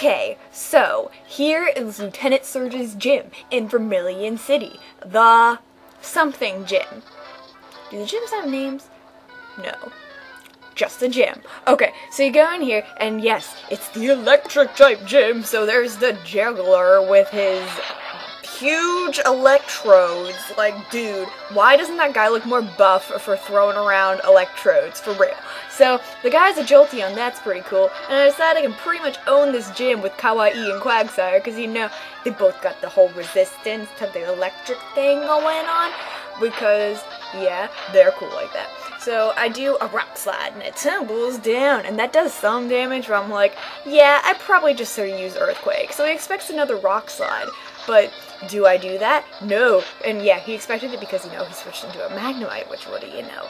Okay, so here is Lieutenant Surge's gym in Vermilion City. The something gym. Do the gyms have names? No. Just the gym. Okay, so you go in here, and yes, it's the electric type gym, so there's the juggler with his huge electrodes. Like, dude, why doesn't that guy look more buff for throwing around electrodes, for real? So, the guy's a Jolteon, that's pretty cool, and I decided I can pretty much own this gym with Kawaii and Quagsire, because, you know, they both got the whole resistance to the electric thing going on, because, yeah, they're cool like that. So I do a rock slide and it tumbles down, and that does some damage where I'm like, yeah, I probably just sort of use Earthquake. So he expects another rock slide, but do I do that? No. And yeah, he expected it because, you know, he switched into a Magnemite, which would have, you know,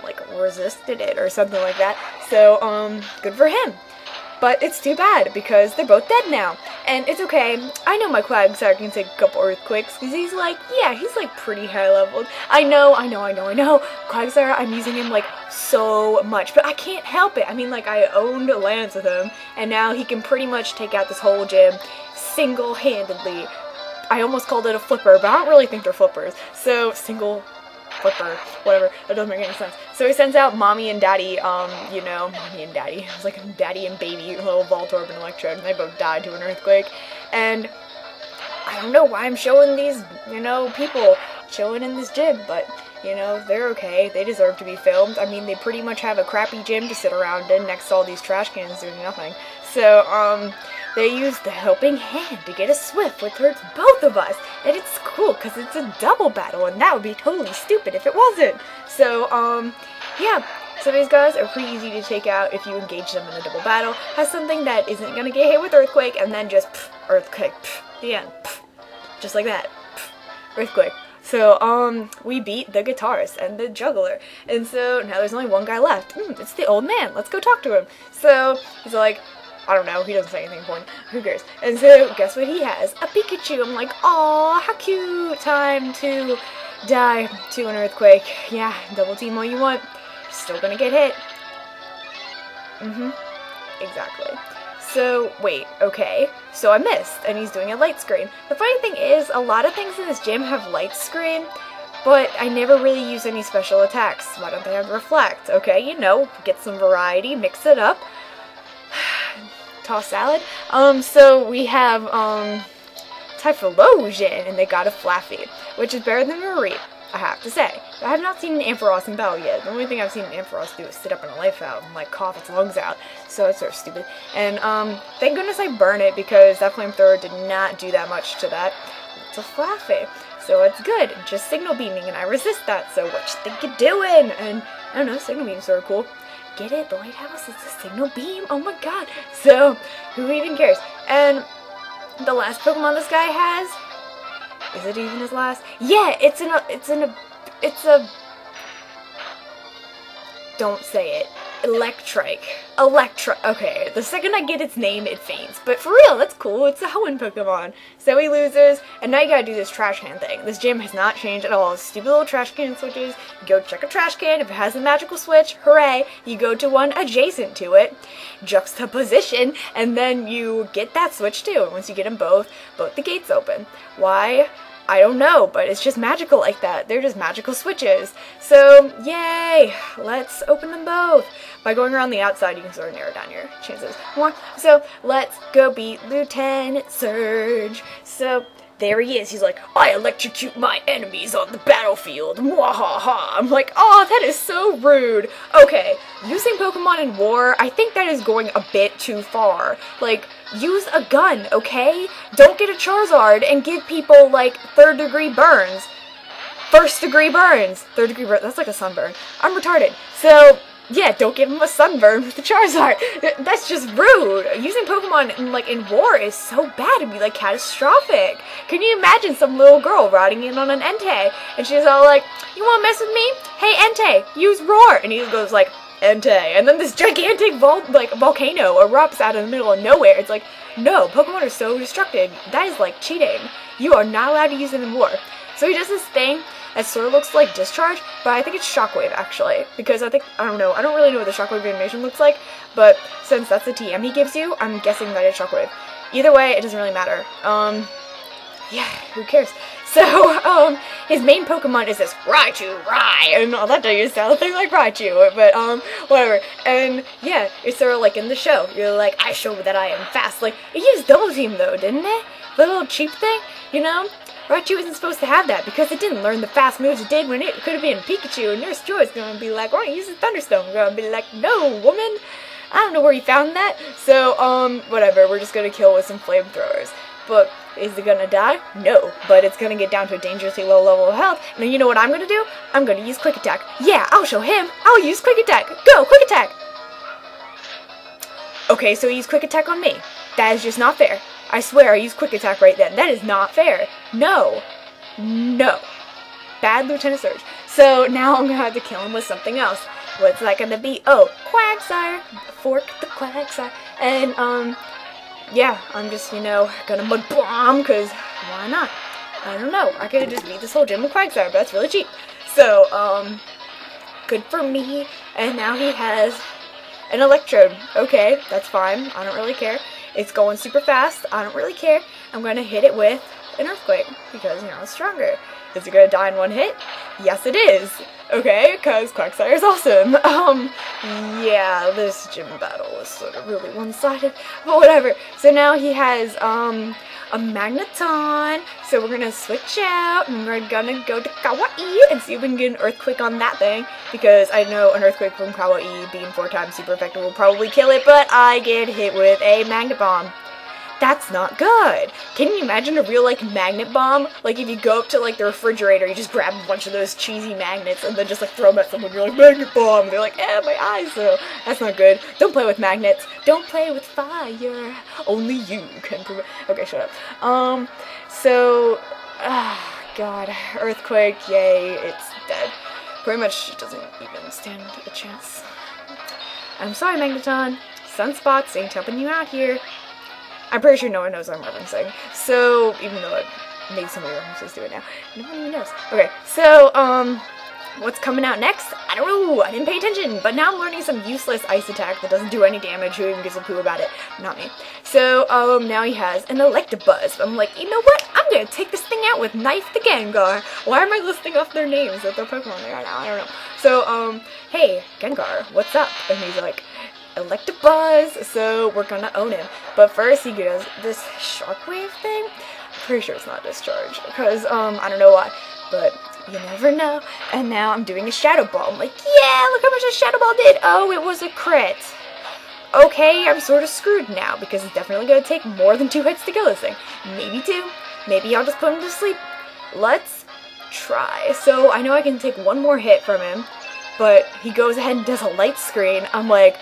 like resisted it or something like that. So, good for him. But it's too bad because they're both dead now. And it's okay. I know my Quagsire can take a couple Earthquakes because he's like, yeah, he's like pretty high leveled. I know. Quagsire, I'm using him like so much, but I can't help it. I mean, like, I owned a Lance with him, and now he can pretty much take out this whole gym single-handedly. I almost called it a flipper, but I don't really think they're flippers. So, flipper, whatever, that doesn't make any sense. So he sends out Mommy and Daddy, you know, Mommy and Daddy. It was like Daddy and Baby, little Voltorb and Electrode, and they both died to an earthquake. And I don't know why I'm showing these, you know, people chilling in this gym, but, you know, they're okay. They deserve to be filmed. I mean, they pretty much have a crappy gym to sit around in next to all these trash cans doing nothing. So, they use the helping hand to get a Swift, which hurts both of us. And it's cool because it's a double battle, and that would be totally stupid if it wasn't. So, yeah. So these guys are pretty easy to take out if you engage them in a double battle. Has something that isn't going to get hit with Earthquake, and then just Earthquake, the end. Just like that. Earthquake. So, we beat the guitarist and the juggler. And so now there's only one guy left. It's the old man. Let's go talk to him. So, he's like, I don't know, he doesn't say anything important. Who cares? And so, guess what he has? A Pikachu. I'm like, aw, how cute. Time to die to an earthquake. Yeah, double team all you want. Still gonna get hit. Exactly. So, wait, okay. So I missed, and he's doing a light screen. The funny thing is, a lot of things in this gym have light screen, but I never really use any special attacks. Why don't they have reflect? Okay, you know, get some variety, mix it up. Toss salad. So we have, Typhlosion, and they got a Flaffy, which is better than Marie, I have to say. I have not seen an Ampharos in battle yet. The only thing I've seen an Ampharos do is sit up in a life valve and, like, cough its lungs out, so it's sort of stupid. And, thank goodness I burn it, because that flamethrower did not do that much to that. It's a Flaffy, so it's good. Just signal beaming, and I resist that, so what you think you're doing? And, I don't know, signal beam's sort of cool. Get it? The lighthouse is a signal beam? Oh my god. So, who even cares? And the last Pokemon this guy has, is it even his last? Yeah, it's a, don't say it. Okay, the second I get its name, it faints. But for real, that's cool. It's a Hoenn Pokemon. So he loses, and now you gotta do this trash can thing. This gym has not changed at all. Stupid little trash can switches. You go check a trash can. If it has a magical switch, hooray. You go to one adjacent to it, juxtaposition, and then you get that switch too. And once you get them both the gates open. Why? I don't know, but it's just magical like that. They're just magical switches. So, yay! Let's open them both. By going around the outside, you can sort of narrow down your chances more. So, let's go beat Lieutenant Surge. So, there he is. He's like, I electrocute my enemies on the battlefield. Mwahaha. I'm like, oh, that is so rude. Okay, using Pokemon in war, I think that is going a bit too far. Like, use a gun, okay? Don't get a Charizard and give people, like, third-degree burns. First-degree burns. Third-degree burns. That's like a sunburn. I'm retarded. So, yeah, don't give him a sunburn with the Charizard. That's just rude. Using Pokemon in war is so bad. It'd be, like, catastrophic. Can you imagine some little girl riding in on an Entei, and she's all like, you wanna mess with me? Hey, Entei, use Roar. And he goes like, Entei. And then this gigantic volcano erupts out of the middle of nowhere. It's like, no, Pokemon are so destructive. That is, like, cheating. You are not allowed to use them in war. So he does this thing that sort of looks like discharge, but I think it's shockwave actually, because I don't really know what the shockwave animation looks like, but since that's the TM he gives you, I'm guessing that it's shockwave. Either way, it doesn't really matter. Yeah, who cares? So, his main Pokemon is this Raichu, and that doesn't sound a thing like Raichu, but, whatever. And, yeah, it's sort of like in the show. You're like, I show that I am fast. Like, it used Double Team, though, didn't it? The little cheap thing, you know? Raichu isn't supposed to have that because it didn't learn the fast moves it did when it could have been Pikachu, and Nurse Joy's gonna be like, why don't you use a Thunderstone? I'm gonna be like, no, woman! I don't know where you found that. So, whatever, we're just gonna kill with some flamethrowers. But, is it gonna die? No, but it's gonna get down to a dangerously low level of health. And you know what I'm gonna do? I'm gonna use Quick Attack. Yeah, I'll show him. I'll use Quick Attack. Go, Quick Attack! Okay, so he used Quick Attack on me. That is just not fair. I swear I used Quick Attack right then. That is not fair. No. No. Bad Lieutenant Surge. So now I'm gonna have to kill him with something else. What's that gonna be? Oh, Quagsire. Fork the Quagsire. And, yeah, I'm just, you know, gonna mud bomb, because why not? I don't know. I could have just beat this whole gym with Quagsire, but that's really cheap. So, good for me. And now he has an Electrode. Okay, that's fine. I don't really care. It's going super fast. I don't really care. I'm gonna hit it with an Earthquake, because, you know, it's stronger. Is it gonna die in one hit? Yes, it is. Okay, because Quagsire is awesome. Yeah, this gym battle is sort of really one-sided, but whatever. So now he has, a Magneton, so we're gonna switch out, and we're gonna go to Kawaii and see if we can get an Earthquake on that thing, because I know an Earthquake from Kawaii being 4 times super effective will probably kill it, but I get hit with a Magnet Bomb. That's not good. Can you imagine a real, like, magnet bomb? Like, if you go up to, like, the refrigerator, you just grab a bunch of those cheesy magnets and then just, like, throw them at someone. You're like, magnet bomb. They're like, eh, my eyes. So, that's not good. Don't play with magnets. Don't play with fire. Only you can prevent. Okay, shut up. God. Earthquake, yay, it's dead. Pretty much doesn't even stand a chance. I'm sorry, Magneton. Sunspots ain't helping you out here. I'm pretty sure no one knows what I'm referencing. So, even though I made some of your references do it now, no one even knows. Okay, so, what's coming out next? I don't know. I didn't pay attention. But now I'm learning some useless ice attack that doesn't do any damage. Who even gives a poo about it? Not me. So, now he has an Electabuzz. I'm like, you know what? I'm gonna take this thing out with Knife the Gengar. Why am I listing off their names of their Pokemon they are now? I don't know. So, hey, Gengar, what's up? And he's like, Electabuzz, so we're gonna own him. But first he does this shockwave thing. I'm pretty sure it's not discharge, because, I don't know why, but you never know. And now I'm doing a Shadow Ball. I'm like, yeah, look how much a Shadow Ball did. Oh, it was a crit. Okay, I'm sort of screwed now, because it's definitely gonna take more than 2 hits to kill this thing. Maybe 2. Maybe I'll just put him to sleep. Let's try. So I know I can take 1 more hit from him, but he goes ahead and does a light screen. I'm like,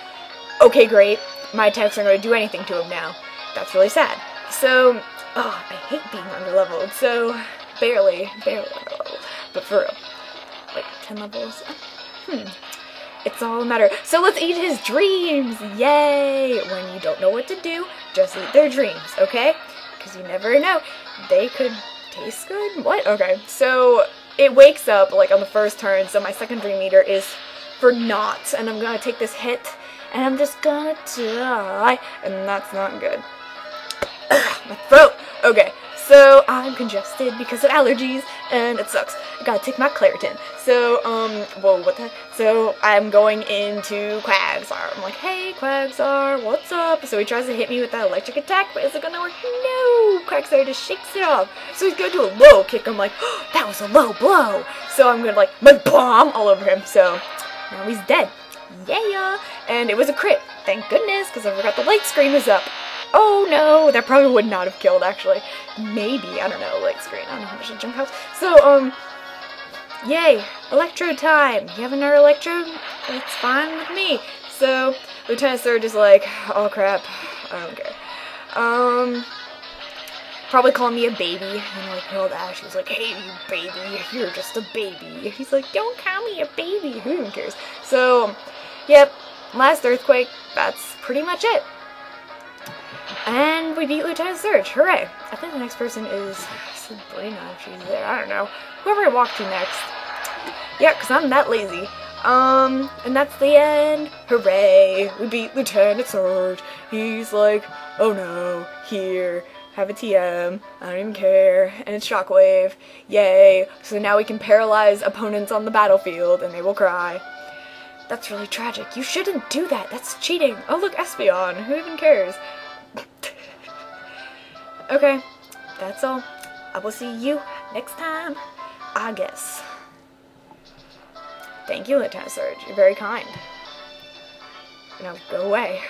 okay, great. My attacks aren't going to do anything to him now. That's really sad. So, I hate being underleveled. So, barely underleveled. But for real, like 10 levels. It's all a matter. So let's eat his dreams. Yay! When you don't know what to do, just eat their dreams, okay? Because you never know. They could taste good. What? Okay. So it wakes up like on the first turn. So my second dream eater is for naught, and I'm gonna take this hit. And I'm just gonna die, and that's not good. My throat! Okay, so I'm congested because of allergies, and it sucks. I gotta take my Claritin. So, whoa, what the heck? So, I'm going into Quagsire. I'm like, hey, Quagsire, what's up? So he tries to hit me with that electric attack, but is it gonna work? No! Quagsire just shakes it off. So he's gonna do a low kick. I'm like, oh, that was a low blow! So I'm gonna, like, my bomb all over him. So, now he's dead. Yeah, and it was a crit. Thank goodness, because I forgot the light screen was up. Oh no, that probably would not have killed, actually. Maybe, I don't know, light screen. I don't know how much it jump helps. So, yay, Electrode time. You have another Electrode? It's fine with me. So, Lieutenant Surge is like, oh crap, I don't care. Probably calling me a baby. And like, told Ash, he was like, hey, you baby, you're just a baby. He's like, don't call me a baby. Who even cares? So, yep, last Earthquake, that's pretty much it. And we beat Lieutenant Surge. Hooray. I think the next person is Sabrina, if she's there. I don't know. Whoever I walk to next. Yeah, because I'm that lazy. And that's the end. Hooray. We beat Lieutenant Surge. He's like, oh no, here, have a TM. I don't even care. And it's Shockwave. Yay. So now we can paralyze opponents on the battlefield and they will cry. That's really tragic. You shouldn't do that. That's cheating. Oh, look, Espeon. Who even cares? Okay, that's all. I will see you next time, I guess. Thank you, Lieutenant Surge. You're very kind. Now go away.